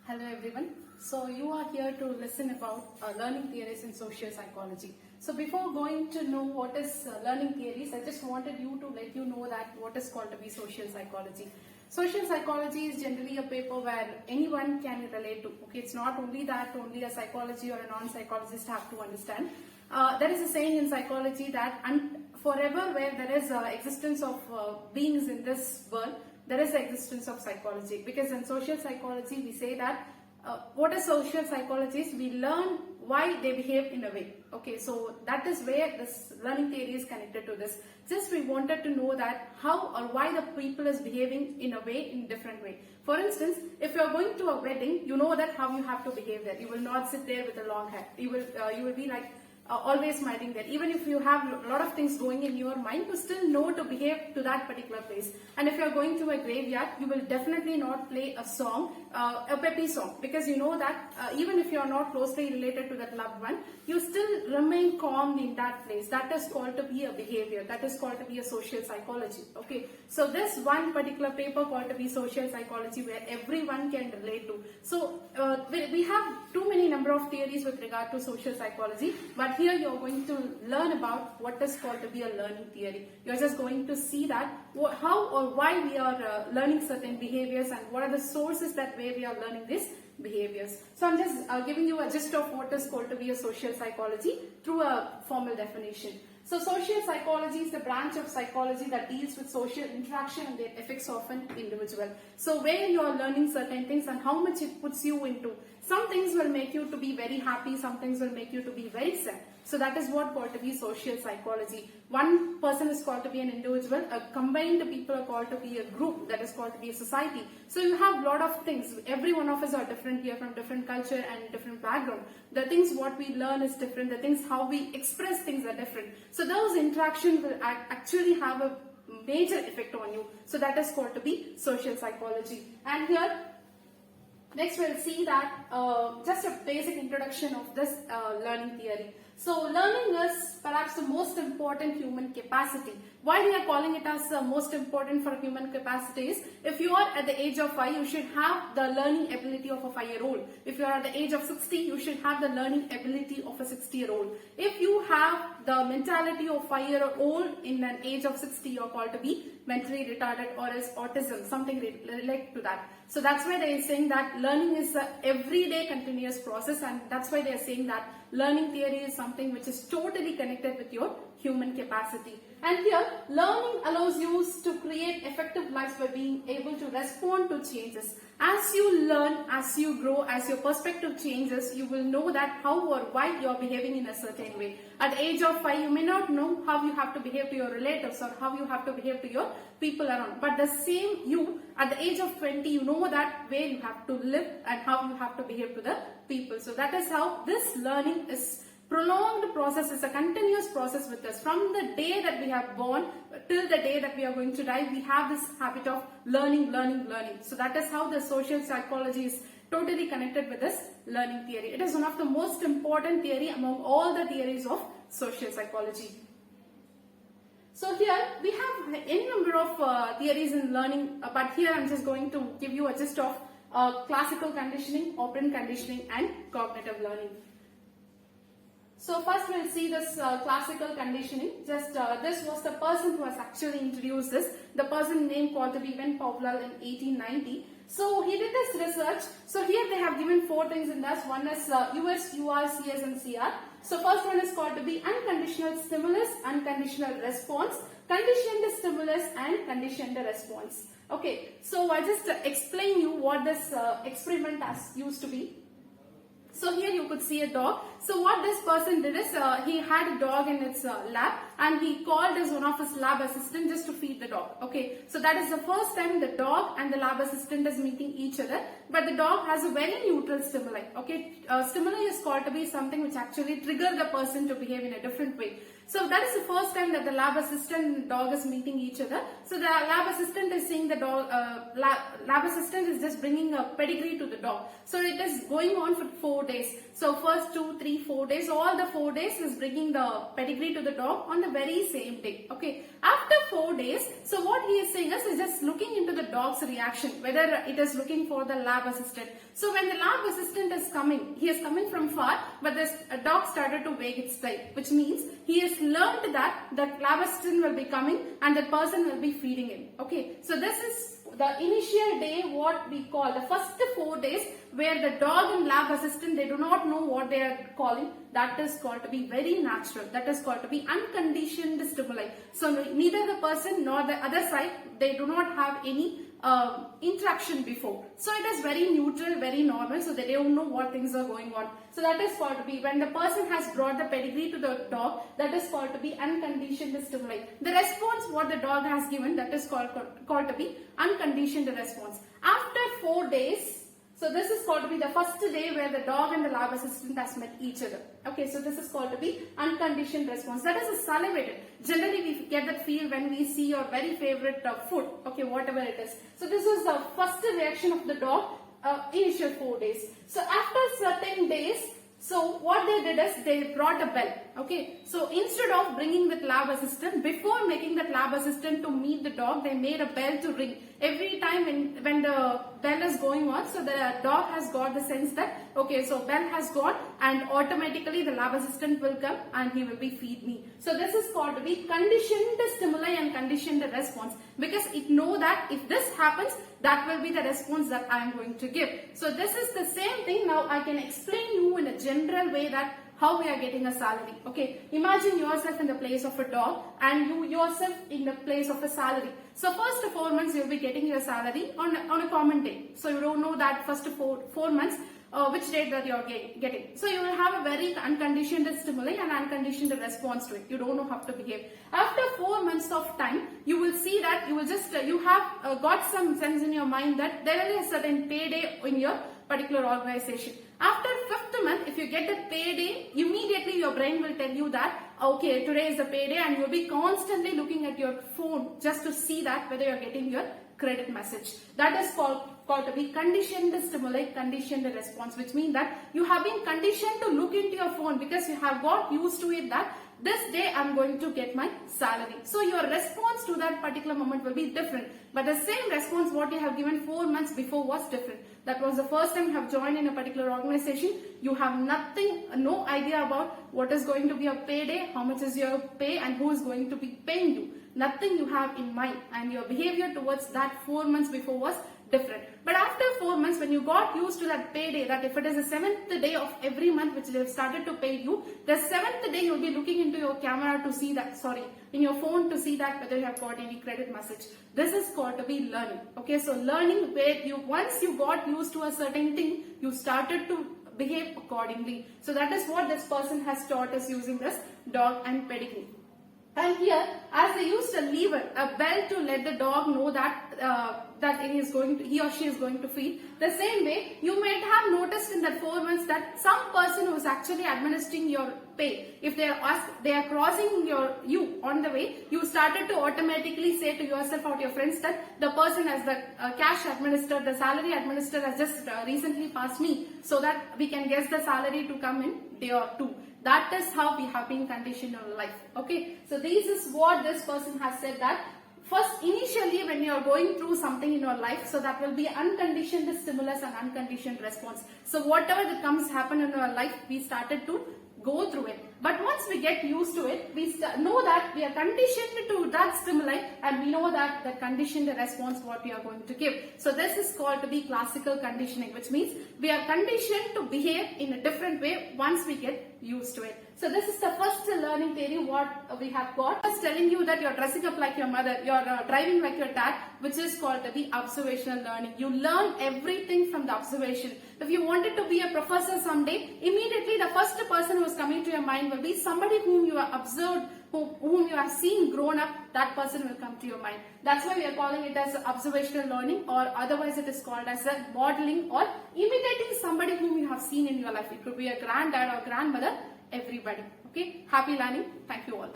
Hello everyone. So you are here to listen about learning theories in social psychology. So before going to know what is learning theories, I just wanted you to let you know that what is called to be social psychology. Social psychology is generally a paper where anyone can relate to. Okay, it's not only that only a psychology or a non-psychologist have to understand. There is a saying in psychology that forever where there is existence of beings in this world, there is the existence of psychology, because in social psychology we say that what is social psychology is we learn why they behave in a way. Okay, so that is where this learning theory is connected to this. Just we wanted to know that how or why the people is behaving in a way, in different way. For instance, if you are going to a wedding, you know that how you have to behave there. You will not sit there with a long hair. You will be like always smiling there. Even if you have a lot of things going in your mind, you still know to behave to that particular place. And if you are going to a graveyard, you will definitely not play a song, a peppy song, because you know that even if you are not closely related to that loved one, you still remain calm in that place. That is called to be a behavior. That is called to be a social psychology. Okay, so this one particular paper called to be social psychology, where everyone can relate to. So we have too many number of theories with regard to social psychology, but here you are going to learn about what is called to be a learning theory. You are just going to see that how or why we are learning certain behaviors and what are the sources that way we are learning these behaviors. So I'm just giving you a gist of what is called to be a social psychology through a formal definition. So social psychology is the branch of psychology that deals with social interaction and their effects of an individual. So where you are learning certain things and how much it puts you into. Some things will make you to be very happy, some things will make you to be very sad. So that is what called to be social psychology. One person is called to be an individual, a combined people are called to be a group, that is called to be a society. So you have a lot of things. Every one of us are different here, from different culture and different background. The things what we learn is different, the things how we express things are different. So those interactions will actually have a major effect on you. So that is called to be social psychology. And here next we'll see that just a basic introduction of this learning theory. So learning is perhaps the most important human capacity. Why we are calling it as most important for human capacity is, if you are at the age of 5, you should have the learning ability of a 5-year-old. If you are at the age of 60, you should have the learning ability of a 60-year-old. If you have the mentality of 5-year-old in an age of 60, you are called to be mentally retarded or as autism, something related to that. So that's why they are saying that learning is an everyday continuous process, and that's why they are saying that learning theory is something which is totally connected with your human capacity. And here, learning allows you to create effective lives by being able to respond to changes. As you learn, as you grow, as your perspective changes, you will know that how or why you are behaving in a certain way. At the age of 5, you may not know how you have to behave to your relatives or how you have to behave to your people around. But the same you, at the age of 20, you know that where you have to live and how you have to behave to the people. So that is how this learning is prolonged process, is a continuous process with us. From the day that we have born till the day that we are going to die, we have this habit of learning. So that is how the social psychology is totally connected with this learning theory. It is one of the most important theory among all the theories of social psychology. So here we have any number of theories in learning, but here I am just going to give you a gist of classical conditioning, operant conditioning and cognitive learning. So first we'll see this classical conditioning. Just this was the person who has actually introduced this. The person named called to be Powell in 1890. So he did this research. So here they have given 4 things in this. One is US, UR, CS and CR. So first one is called to be unconditional stimulus, unconditional response, conditioned stimulus and conditioned response. Okay, so I just explain you what this experiment has used to be. So here you could see a dog. So what this person did is he had a dog in its lab, and he called as one of his lab assistant just to feed the dog. Okay, so that is the first time the dog and the lab assistant is meeting each other, but the dog has a very neutral stimuli. Okay, stimuli is called to be something which actually trigger the person to behave in a different way. So that is the first time that the lab assistant and dog is meeting each other. So the lab assistant is seeing the dog, lab assistant is just bringing a pedigree to the dog. So it is going on for 4 days. So first 2, 3, 4 days, all the 4 days is bringing the pedigree to the dog on the very same day. Okay. After 4 days, so what he is saying is just looking into the dog's reaction, whether it is looking for the lab assistant. So when the lab assistant is coming, he is coming from far, but this dog started to wag its tail, which means he has learned that the lab assistant will be coming and the person will be feeding him. Okay, so this is the initial day, what we call the first 4 days, where the dog and lab assistant, they do not know what they are calling. That is called to be very natural. That is called to be unconditioned stimuli. So neither the person nor the other side, they do not have any interaction before. So it is very neutral, very normal. So they don't know what things are going on. So that is called to be, when the person has brought the pedigree to the dog, that is called to be unconditioned stimuli. The response what the dog has given, that is called to be unconditioned response. After 4 days, so this is called to be the first day where the dog and the lab assistant has met each other. Okay, so this is called to be unconditioned response. That is a salivated. Generally, we get that feel when we see your very favorite food. Okay, whatever it is. So this is the first reaction of the dog, initial 4 days. So after certain days, so what they did is they brought a bell. Okay, so instead of bringing the lab assistant, before making that lab assistant to meet the dog, they made a bell to ring. Every time when the bell is going on, so the dog has got the sense that, okay, so bell has gone and automatically the lab assistant will come and he will be feed me. So this is called to be conditioned stimuli and conditioned response, because it know that if this happens, that will be the response that I am going to give. So this is the same thing. Now I can explain you in a general way that how we are getting a salary. Okay, imagine yourself in the place of a dog and you yourself in the place of a salary. So first 4 months you will be getting your salary on a common day. So you don't know that first 4 months which date that you are getting. So you will have a very unconditioned stimuli and unconditioned response to it. You don't know how to behave. After 4 months of time, you will see that you will just you have got some sense in your mind that there is a certain payday in your particular organization. After 5th month, if you get the payday, immediately your brain will tell you that, okay, today is the payday, and you'll be constantly looking at your phone just to see that whether you're getting your credit message. That is called to be conditioned stimuli, conditioned response, which means that you have been conditioned to look into your phone because you have got used to it that this day I'm going to get my salary. So your response to that particular moment will be different. But the same response what you have given 4 months before was different. That was the first time you have joined in a particular organization. You have nothing, no idea about what is going to be a payday, how much is your pay and who is going to be paying you. Nothing you have in mind, and your behavior towards that 4 months before was different. But after 4 months, when you got used to that payday, that if it is the 7th day of every month which they have started to pay you, the 7th day you will be looking into your camera to see that, in your phone to see that whether you have got any credit message. This is called to be learning. Okay, so learning where you, once you got used to a certain thing, you started to behave accordingly. So that is what this person has taught us using this dog and pedigree. And here, as they used a lever, a bell to let the dog know that he or she is going to feed. The same way, you might have noticed in that 4 months that some person who is actually administering your pay, if they are crossing you on the way, you started to automatically say to yourself or to your friends that the person as the cash administrator, the salary administrator has just recently passed me, so that we can guess the salary to come in day or two. That is how we have been conditioned in life. Okay, so this is what this person has said, that first initially when you are going through something in your life, so that will be unconditioned stimulus and unconditioned response. So whatever that comes happen in our life, we started to go through it. But once we get used to it, we know that we are conditioned to that stimuli, and we know that the conditioned response what we are going to give. So this is called to be classical conditioning, which means we are conditioned to behave in a different way once we get used to it. So this is the first learning theory what we have got. I was telling you that you're dressing up like your mother, you're driving like your dad, which is called to be observational learning. You learn everything from the observation. If you wanted to be a professor someday, immediately the first person who is coming to your mind will be somebody whom you have observed, whom you have seen grown up, that person will come to your mind. That's why we are calling it as observational learning, or otherwise it is called as a modeling or imitating somebody whom you have seen in your life. It could be a granddad or grandmother, everybody. Okay, happy learning. Thank you all.